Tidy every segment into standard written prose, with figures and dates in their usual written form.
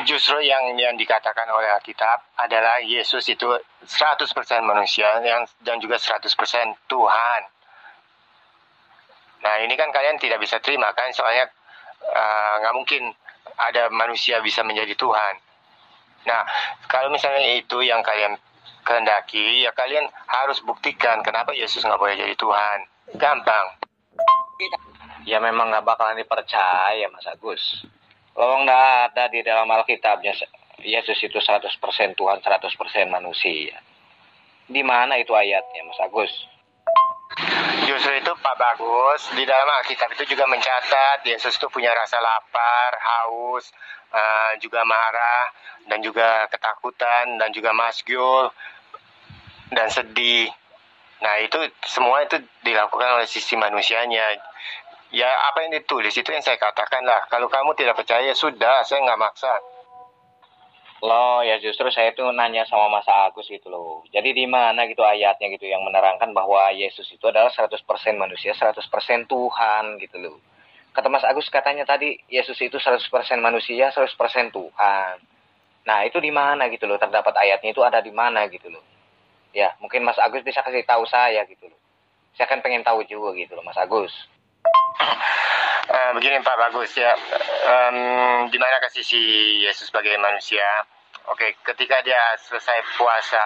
Justru yang dikatakan oleh Alkitab adalah Yesus itu 100% manusia dan juga 100% Tuhan. Nah, ini kan kalian tidak bisa terima kan, soalnya nggak mungkin ada manusia bisa menjadi Tuhan. Nah, kalau misalnya itu yang kalian kehendaki, ya kalian harus buktikan kenapa Yesus nggak boleh jadi Tuhan. Gampang. Ya memang nggak bakalan dipercaya, Mas Agus. Kalau nggak ada di dalam Alkitabnya Yesus itu 100% Tuhan, 100% manusia. Di mana itu ayatnya, Mas Agus? Justru itu Pak Bagus, di dalam Alkitab itu juga mencatat Yesus itu punya rasa lapar, haus, juga marah, dan juga ketakutan, dan juga masgyul, dan sedih. Nah, itu semua itu dilakukan oleh sisi manusianya. Ya, apa yang ditulis itu yang saya katakan lah. Kalau kamu tidak percaya, sudah, saya nggak maksa. Loh, ya justru saya tuh nanya sama Mas Agus gitu loh. Jadi di mana gitu ayatnya gitu yang menerangkan bahwa Yesus itu adalah 100% manusia, 100% Tuhan gitu loh. Kata Mas Agus katanya tadi Yesus itu 100% manusia, 100% Tuhan. Nah, itu di mana gitu loh? Terdapat ayatnya itu ada di mana gitu loh. Ya, mungkin Mas Agus bisa kasih tahu saya gitu loh. Saya kan pengen tahu juga gitu loh, Mas Agus. Begini Pak Bagus ya, di mana sisi Yesus sebagai manusia? Oke, ketika dia selesai puasa,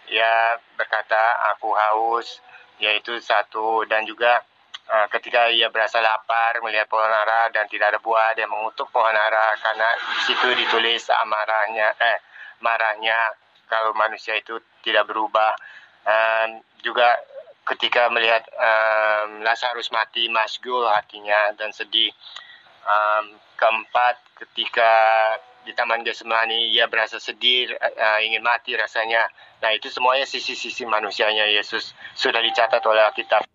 ya berkata, aku haus, yaitu satu, dan juga ketika ia berasa lapar melihat pohon ara dan tidak ada buah, dia mengutuk pohon ara karena situ ditulis marahnya kalau manusia itu tidak berubah. Juga ketika melihat Lazarus mati, masgyul hatinya dan sedih. Keempat, ketika di Taman Getsemani ia berasa sedih, ingin mati rasanya. Nah, itu semuanya sisi-sisi manusianya Yesus sudah dicatat oleh Alkitab.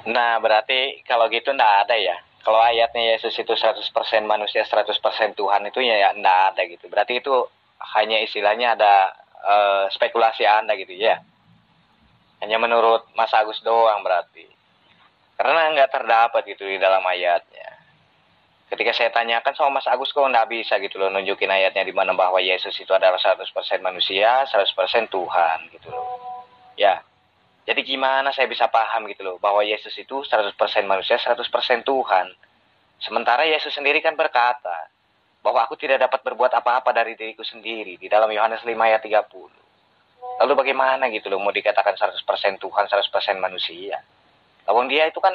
Nah, berarti kalau gitu enggak ada ya. Kalau ayatnya Yesus itu 100% manusia, 100% Tuhan itu ya enggak ada gitu. Berarti itu hanya istilahnya ada spekulasi Anda gitu ya. Hanya menurut Mas Agus doang berarti. Karena nggak terdapat gitu di dalam ayatnya. Ketika saya tanyakan sama Mas Agus kok nggak bisa gitu loh nunjukin ayatnya di mana bahwa Yesus itu adalah 100% manusia, 100% Tuhan gitu loh. Ya. Jadi gimana saya bisa paham gitu loh bahwa Yesus itu 100% manusia, 100% Tuhan. Sementara Yesus sendiri kan berkata bahwa aku tidak dapat berbuat apa-apa dari diriku sendiri di dalam Yohanes 5 ayat 30. Lalu bagaimana gitu loh mau dikatakan 100% Tuhan, 100% manusia? Lalu dia itu kan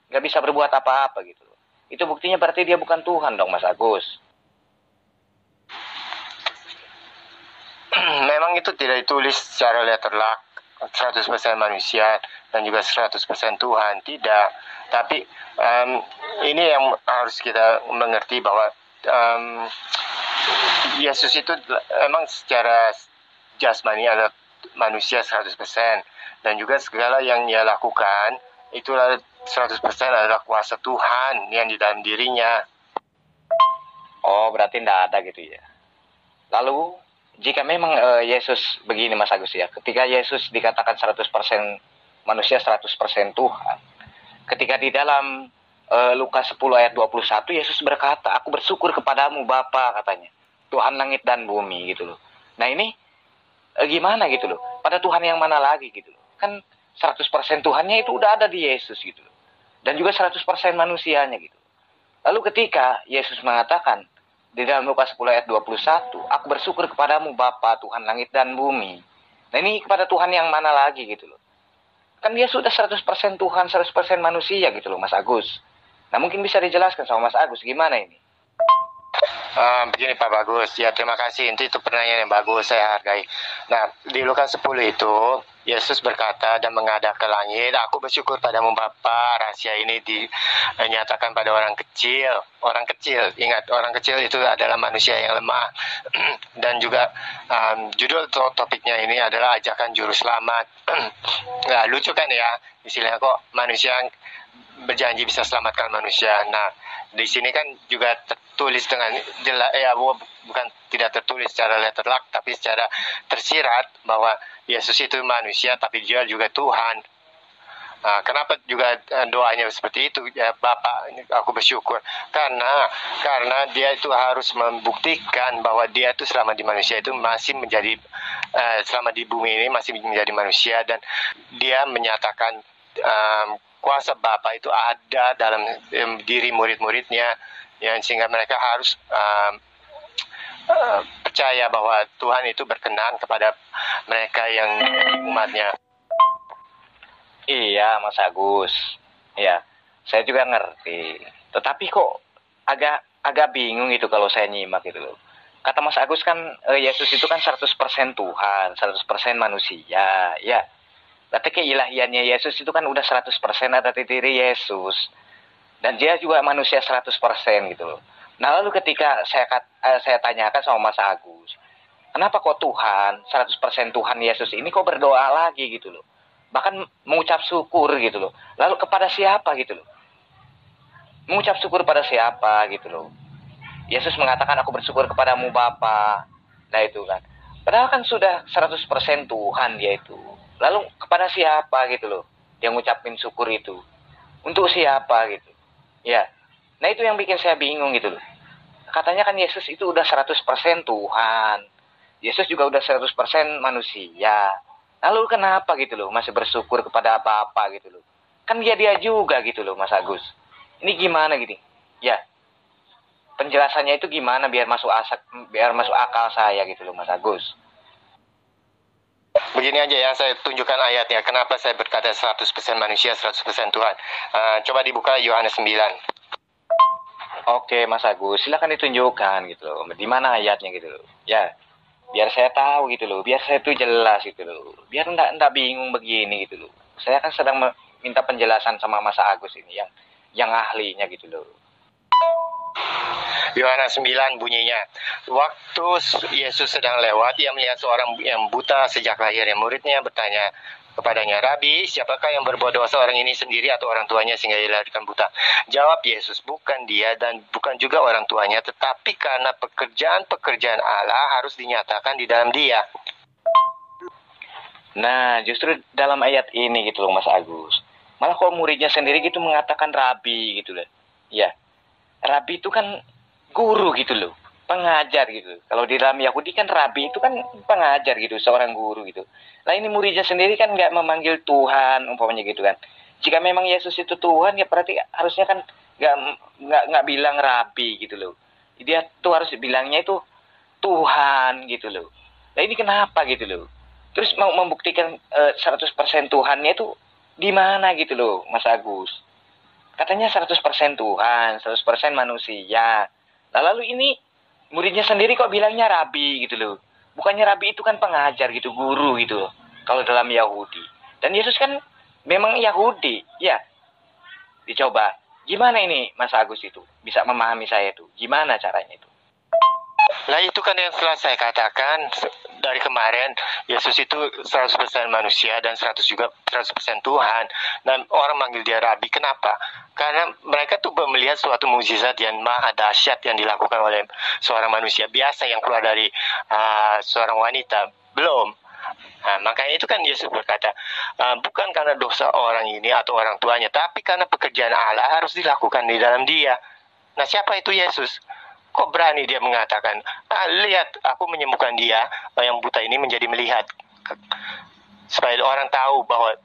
nggak bisa berbuat apa-apa gitu loh. Itu buktinya berarti dia bukan Tuhan dong, Mas Agus. Memang itu tidak ditulis secara letterlock 100% manusia dan juga 100% Tuhan, tidak. Tapi ini yang harus kita mengerti bahwa Yesus itu emang secara jasmani adalah manusia 100%, dan juga segala yang ia lakukan itu 100% adalah kuasa Tuhan yang di dalam dirinya. Oh, berarti tidak ada gitu ya. Lalu jika memang Yesus begini Mas Agus ya, ketika Yesus dikatakan 100% manusia, 100% Tuhan, ketika di dalam Lukas 10 ayat 21 Yesus berkata, aku bersyukur kepadamu Bapa katanya, Tuhan langit dan bumi gitu loh. Nah ini gimana gitu loh, pada Tuhan yang mana lagi gitu loh. Kan 100% Tuhannya itu udah ada di Yesus gitu loh. Dan juga 100% manusianya gitu. Lalu ketika Yesus mengatakan di dalam Lukas 10 ayat 21, aku bersyukur kepadamu Bapa Tuhan langit dan bumi. Nah ini kepada Tuhan yang mana lagi gitu loh. Kan dia sudah 100% Tuhan, 100% manusia gitu loh Mas Agus. Nah mungkin bisa dijelaskan sama Mas Agus gimana ini? Begini Pak Bagus, ya terima kasih, itu pertanyaan yang bagus, saya hargai. Nah, di Lukas 10 itu Yesus berkata dan menghadap ke langit, aku bersyukur padamu Bapa, rahasia ini dinyatakan pada orang kecil. Orang kecil, ingat, orang kecil itu adalah manusia yang lemah. Dan juga judul topiknya ini adalah ajakan juru selamat. Nah, lucu kan ya, istilahnya kok manusia berjanji bisa selamatkan manusia. Nah, di sini kan juga tertulis dengan jelas, ya bukan tidak tertulis secara letterlock, tapi secara tersirat bahwa Yesus itu manusia, tapi dia juga Tuhan. Kenapa juga doanya seperti itu ya Bapak, aku bersyukur karena dia itu harus membuktikan bahwa dia itu selama di manusia itu masih menjadi selama di bumi ini masih menjadi manusia, dan dia menyatakan kuasa Bapa itu ada dalam diri murid-muridnya, ya, sehingga mereka harus percaya bahwa Tuhan itu berkenan kepada mereka yang umatnya. Iya, Mas Agus. Ya, saya juga ngerti. Tetapi kok agak bingung itu kalau saya nyimak gitu loh. Kata Mas Agus kan Yesus itu kan 100% Tuhan, 100% manusia. Ya, berarti keilahiannya Yesus itu kan udah 100% ada di diri Yesus. Dan dia juga manusia 100% gitu loh. Nah, lalu ketika saya tanyakan sama Mas Agus, kenapa kok Tuhan, 100% Tuhan Yesus ini kok berdoa lagi gitu loh. Bahkan mengucap syukur gitu loh. Lalu kepada siapa gitu loh. Mengucap syukur pada siapa gitu loh. Yesus mengatakan aku bersyukur kepadamu Bapa. Nah itu kan. Padahal kan sudah 100% Tuhan dia itu. Lalu kepada siapa gitu loh. Dia ngucapin syukur itu. Untuk siapa gitu. Ya. Nah itu yang bikin saya bingung gitu loh. Katanya kan Yesus itu udah 100% Tuhan. Yesus juga udah 100% manusia. Lalu kenapa gitu loh masih bersyukur kepada apa-apa gitu loh. Kan dia juga gitu loh Mas Agus. Ini gimana gini? Ya. Penjelasannya itu gimana biar masuk akal saya gitu loh Mas Agus. Begini aja ya, saya tunjukkan ayatnya. Kenapa saya berkata 100% manusia, 100% Tuhan. Coba dibuka Yohanes 9. Oke Mas Agus, silakan ditunjukkan gitu loh. Di mana ayatnya gitu loh. Ya. Biar saya tahu gitu loh, biar saya tuh jelas gitu loh, biar enggak bingung begini gitu loh. Saya kan sedang minta penjelasan sama Mas Agus ini yang ahlinya gitu loh. Yohanes 9 bunyinya, waktu Yesus sedang lewat, ia melihat seorang yang buta sejak lahirnya. Muridnya bertanya kepadanya, Rabi, siapakah yang berbuat dosa, orang ini sendiri atau orang tuanya sehingga ia dilahirkan buta? Jawab Yesus, bukan dia dan bukan juga orang tuanya, tetapi karena pekerjaan Allah harus dinyatakan di dalam dia. Nah, justru dalam ayat ini gitu loh Mas Agus. Malah kok muridnya sendiri gitu mengatakan Rabi gitu loh. Ya, Rabi itu kan guru gitu loh. Pengajar gitu. Kalau di dalam Yahudi kan Rabi itu kan pengajar gitu, seorang guru gitu. Nah ini muridnya sendiri kan nggak memanggil Tuhan umpamanya gitu kan. Jika memang Yesus itu Tuhan ya berarti harusnya kan nggak bilang Rabi gitu loh. Dia tuh harus bilangnya itu Tuhan gitu loh. Nah ini kenapa gitu loh. Terus mau membuktikan 100% Tuhannya itu di mana gitu loh Mas Agus. Katanya 100% Tuhan, 100% manusia. Nah lalu ini muridnya sendiri kok bilangnya Rabi gitu loh. Bukannya Rabi itu kan pengajar gitu, guru gitu loh. Kalau dalam Yahudi. Dan Yesus kan memang Yahudi. Ya. Dicoba. Gimana ini Mas Agus itu? Bisa memahami saya itu. Gimana caranya itu? Nah itu kan yang setelah saya katakan dari kemarin, Yesus itu 100% manusia dan 100% Tuhan. Dan orang manggil dia Rabi. Kenapa? Karena mereka tuh melihat suatu mukjizat yang maha dahsyat yang dilakukan oleh seorang manusia biasa yang keluar dari seorang wanita. Belum. Nah, makanya itu kan Yesus berkata, bukan karena dosa orang ini atau orang tuanya, tapi karena pekerjaan Allah harus dilakukan di dalam dia. Nah siapa itu Yesus? Kok berani dia mengatakan, lihat aku menyembuhkan dia, yang buta ini menjadi melihat. Supaya orang tahu bahwa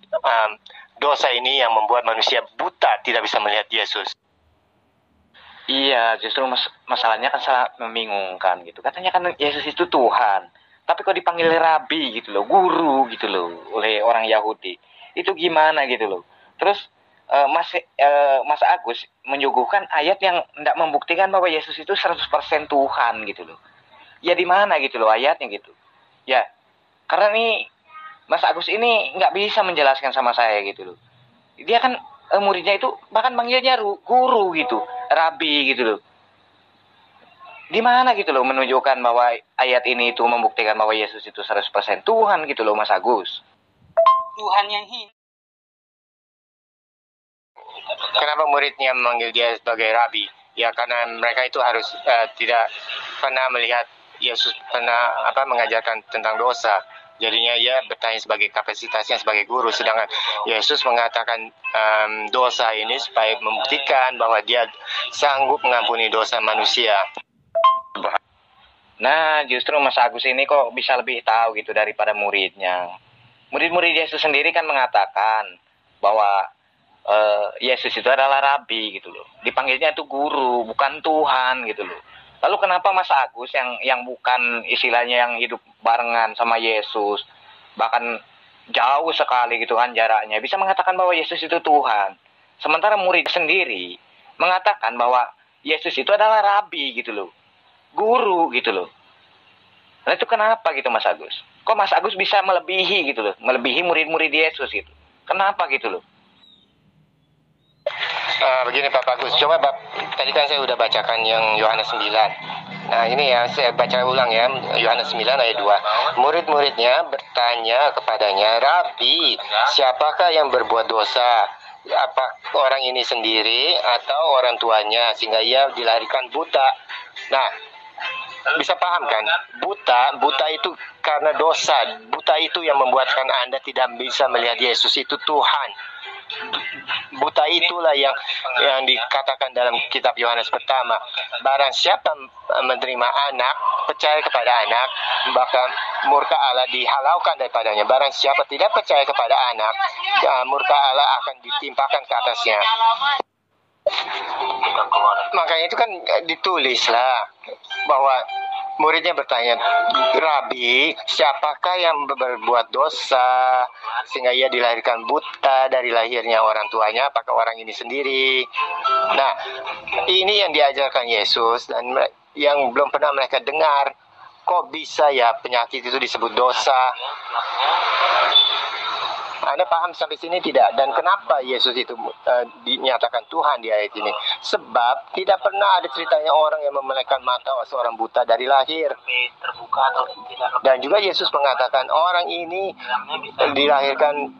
dosa ini yang membuat manusia buta tidak bisa melihat Yesus. Iya, justru masalahnya kan sangat membingungkan gitu. Katanya kan Yesus itu Tuhan. Tapi kok dipanggil Rabi gitu loh, guru gitu loh oleh orang Yahudi. Itu gimana gitu loh. Terus Mas Agus menyuguhkan ayat yang tidak membuktikan bahwa Yesus itu 100% Tuhan gitu loh. Ya di mana gitu loh ayatnya gitu. Ya, karena nih Mas Agus ini nggak bisa menjelaskan sama saya gitu loh. Dia kan muridnya itu bahkan manggilnya guru gitu, Rabi gitu loh. Di mana gitu loh menunjukkan bahwa ayat ini itu membuktikan bahwa Yesus itu 100% Tuhan gitu loh Mas Agus. Tuhan yang hidup. Kenapa muridnya memanggil dia sebagai Rabi? Ya karena mereka itu harus tidak pernah melihat Yesus pernah mengajarkan tentang dosa. Jadinya ia bertanya sebagai kapasitasnya sebagai guru, sedangkan Yesus mengatakan dosa ini supaya membuktikan bahwa dia sanggup mengampuni dosa manusia. Nah, justru Mas Agus ini kok bisa lebih tahu gitu daripada muridnya. Murid-murid Yesus sendiri kan mengatakan bahwa Yesus itu adalah rabi gitu loh. Dipanggilnya itu guru, bukan Tuhan gitu loh. Lalu kenapa Mas Agus yang bukan istilahnya yang hidup barengan sama Yesus, bahkan jauh sekali gitu kan jaraknya, bisa mengatakan bahwa Yesus itu Tuhan. Sementara murid sendiri mengatakan bahwa Yesus itu adalah rabi gitu loh. Guru gitu loh. Nah itu kenapa gitu Mas Agus? Kok Mas Agus bisa melebihi gitu loh, melebihi murid-murid Yesus gitu? Kenapa gitu loh? Begini Pak Bagus, coba tadi kan saya udah bacakan yang Yohanes 9. Nah ini ya, saya baca ulang ya, Yohanes 9 ayat 2. Murid-muridnya bertanya kepadanya, Rabi, siapakah yang berbuat dosa? Apa orang ini sendiri atau orang tuanya sehingga ia dilahirkan buta? Nah, bisa paham kan? Buta itu karena dosa. Buta itu yang membuatkan Anda tidak bisa melihat Yesus itu Tuhan. Buta itulah yang dikatakan dalam kitab Yohanes pertama. Barang siapa menerima anak, percaya kepada anak, maka murka Allah dihalaukan daripadanya. Barang siapa tidak percaya kepada anak, murka Allah akan ditimpakan ke atasnya. Makanya itu kan ditulislah bahwa muridnya bertanya, Rabi, siapakah yang berbuat dosa sehingga ia dilahirkan buta dari lahirnya orang tuanya, apakah orang ini sendiri? Nah, ini yang diajarkan Yesus dan yang belum pernah mereka dengar. Kok bisa ya penyakit itu disebut dosa? Anda paham sampai sini tidak? Dan kenapa Yesus itu dinyatakan Tuhan di ayat ini? Sebab tidak pernah ada ceritanya orang yang memelekkan mata seorang buta dari lahir. Dan juga Yesus mengatakan orang ini dilahirkan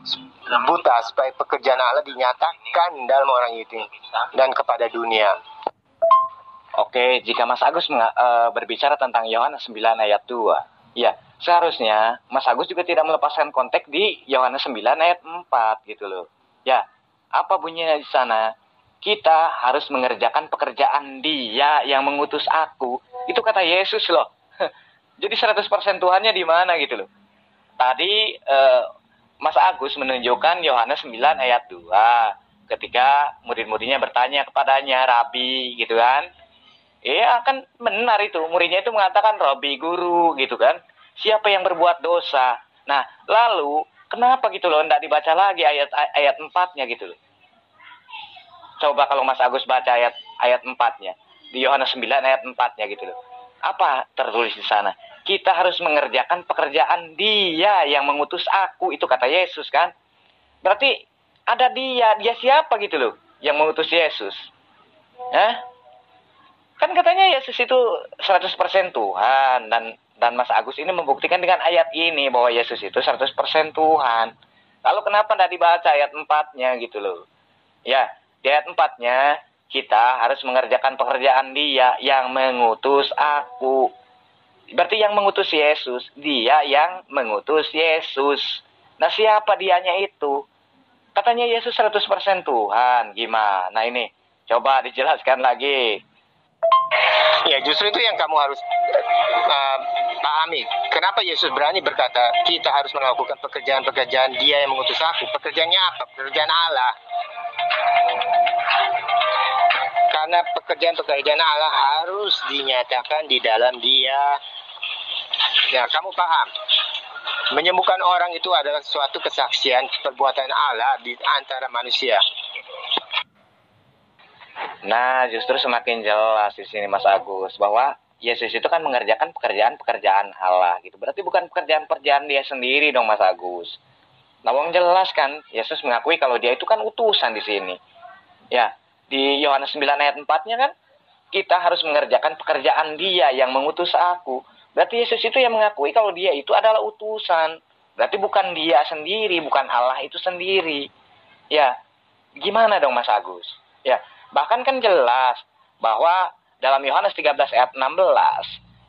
buta supaya pekerjaan Allah dinyatakan dalam orang itu dan kepada dunia. Oke, jika Mas Agus berbicara tentang Yohanes 9 ayat 2, ya seharusnya Mas Agus juga tidak melepaskan konteks di Yohanes 9 ayat 4 gitu loh. Ya, apa bunyinya di sana? Kita harus mengerjakan pekerjaan Dia yang mengutus aku. Itu kata Yesus loh. Jadi 100% Tuhannya di mana gitu loh. Tadi Mas Agus menunjukkan Yohanes 9 ayat 2 ketika murid-muridnya bertanya kepadanya, Rabi gitu kan. Iya kan benar itu. Muridnya itu mengatakan Rabi guru gitu kan. Siapa yang berbuat dosa? Nah, lalu kenapa gitu loh tidak dibaca lagi ayat 4-nya gitu loh. Coba kalau Mas Agus baca ayat 4-nya di Yohanes 9 ayat 4-nya gitu loh. Apa tertulis di sana? Kita harus mengerjakan pekerjaan Dia yang mengutus aku, itu kata Yesus kan. Berarti ada dia siapa gitu loh yang mengutus Yesus? Kan katanya Yesus itu 100% Tuhan dan Mas Agus ini membuktikan dengan ayat ini bahwa Yesus itu 100% Tuhan. Lalu kenapa tidak dibaca ayat 4-nya gitu loh? Ya, di ayat 4-nya kita harus mengerjakan pekerjaan Dia yang mengutus aku. Berarti yang mengutus Yesus, Dia yang mengutus Yesus. Nah, siapa dianya itu? Katanya Yesus 100% Tuhan. Gimana ini? Coba dijelaskan lagi. Ya, justru itu yang kamu harus pahami. Kenapa Yesus berani berkata kita harus melakukan pekerjaan-pekerjaan Dia yang mengutus aku? Pekerjaannya apa? Pekerjaan Allah. Karena pekerjaan-pekerjaan Allah harus dinyatakan di dalam Dia. Ya, kamu paham? Menyembuhkan orang itu adalah suatu kesaksian perbuatan Allah di antara manusia. Nah, justru semakin jelas di sini Mas Agus bahwa Yesus itu kan mengerjakan pekerjaan-pekerjaan Allah gitu. Berarti bukan pekerjaan-pekerjaan Dia sendiri dong Mas Agus. Nah, wong jelas kan Yesus mengakui kalau Dia itu kan utusan di sini. Ya, di Yohanes 9 ayat 4-nya kan kita harus mengerjakan pekerjaan Dia yang mengutus aku. Berarti Yesus itu yang mengakui kalau Dia itu adalah utusan. Berarti bukan Dia sendiri, bukan Allah itu sendiri. Ya, gimana dong Mas Agus? Ya, bahkan kan jelas bahwa dalam Yohanes 13 ayat 16,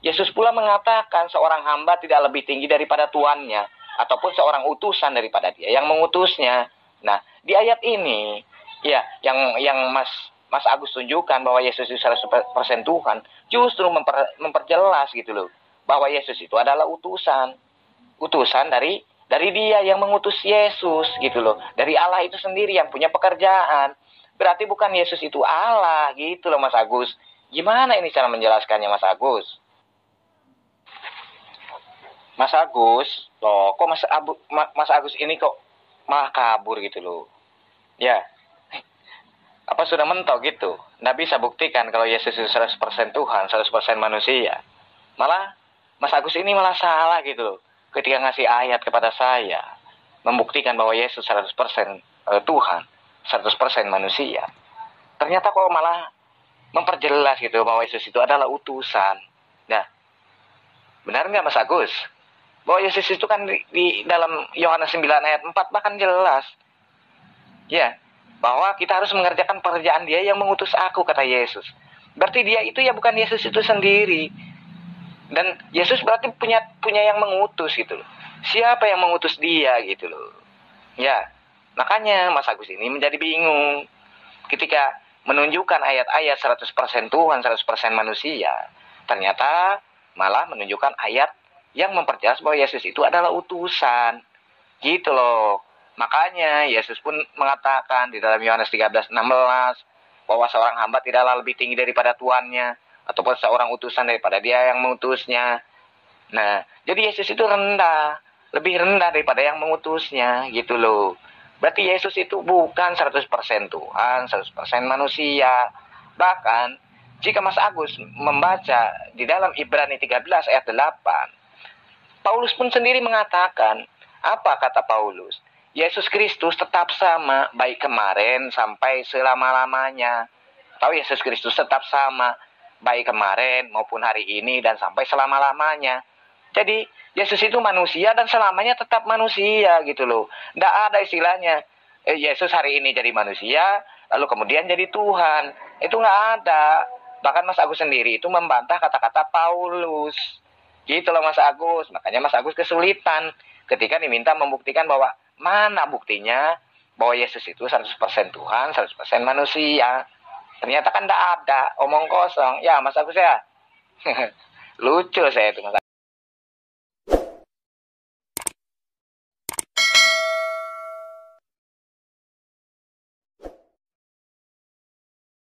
Yesus pula mengatakan seorang hamba tidak lebih tinggi daripada tuannya. ataupun seorang utusan daripada dia yang mengutusnya. Nah, di ayat ini ya yang Mas Agus tunjukkan bahwa Yesus itu 100% Tuhan, justru memperjelas gitu loh, bahwa Yesus itu adalah utusan dari dia yang mengutus Yesus gitu loh, dari Allah itu sendiri yang punya pekerjaan. Berarti bukan Yesus itu Allah gitu loh Mas Agus. Gimana ini cara menjelaskannya Mas Agus? Mas Agus, loh kok Mas Agus ini kok malah kabur gitu loh. Ya, apa sudah mentok gitu? Nggak bisa buktikan kalau Yesus itu 100% Tuhan, 100% manusia. Malah Mas Agus ini malah salah gitu loh. Ketika ngasih ayat kepada saya, membuktikan bahwa Yesus 100% Tuhan, 100% manusia. Ternyata kok malah memperjelas gitu bahwa Yesus itu adalah utusan. Nah, benar nggak Mas Agus? Bahwa Yesus itu kan di dalam Yohanes 9 ayat 4 bahkan jelas. Ya, bahwa kita harus mengerjakan pekerjaan dia yang mengutus aku, kata Yesus. Berarti dia itu ya bukan Yesus itu sendiri. Dan Yesus berarti punya yang mengutus gitu loh. Siapa yang mengutus dia gitu loh. Ya, makanya Mas Agus ini menjadi bingung ketika menunjukkan ayat-ayat 100% Tuhan, 100% manusia. Ternyata malah menunjukkan ayat yang memperjelas bahwa Yesus itu adalah utusan. Gitu loh. Makanya Yesus pun mengatakan di dalam Yohanes 13:16 bahwa seorang hamba tidaklah lebih tinggi daripada tuannya, ataupun seorang utusan daripada dia yang mengutusnya. Nah, jadi Yesus itu rendah, lebih rendah daripada yang mengutusnya, gitu loh. Berarti Yesus itu bukan 100% Tuhan, 100% manusia. Bahkan, jika Mas Agus membaca di dalam Ibrani 13 ayat 8, Paulus pun sendiri mengatakan, apa kata Paulus? Yesus Kristus tetap sama, baik kemarin sampai selama-lamanya. Tahu Yesus Kristus tetap sama, baik kemarin maupun hari ini dan sampai selama-lamanya. Jadi Yesus itu manusia dan selamanya tetap manusia gitu loh. Nggak ada istilahnya Yesus hari ini jadi manusia lalu kemudian jadi Tuhan. Itu nggak ada. Bahkan Mas Agus sendiri itu membantah kata-kata Paulus. Gitu loh Mas Agus. Makanya Mas Agus kesulitan ketika diminta membuktikan bahwa mana buktinya bahwa Yesus itu 100% Tuhan, 100% manusia. Ternyata kan tidak ada, omong kosong. Ya Mas Agus ya. Lucu saya itu Mas Agus.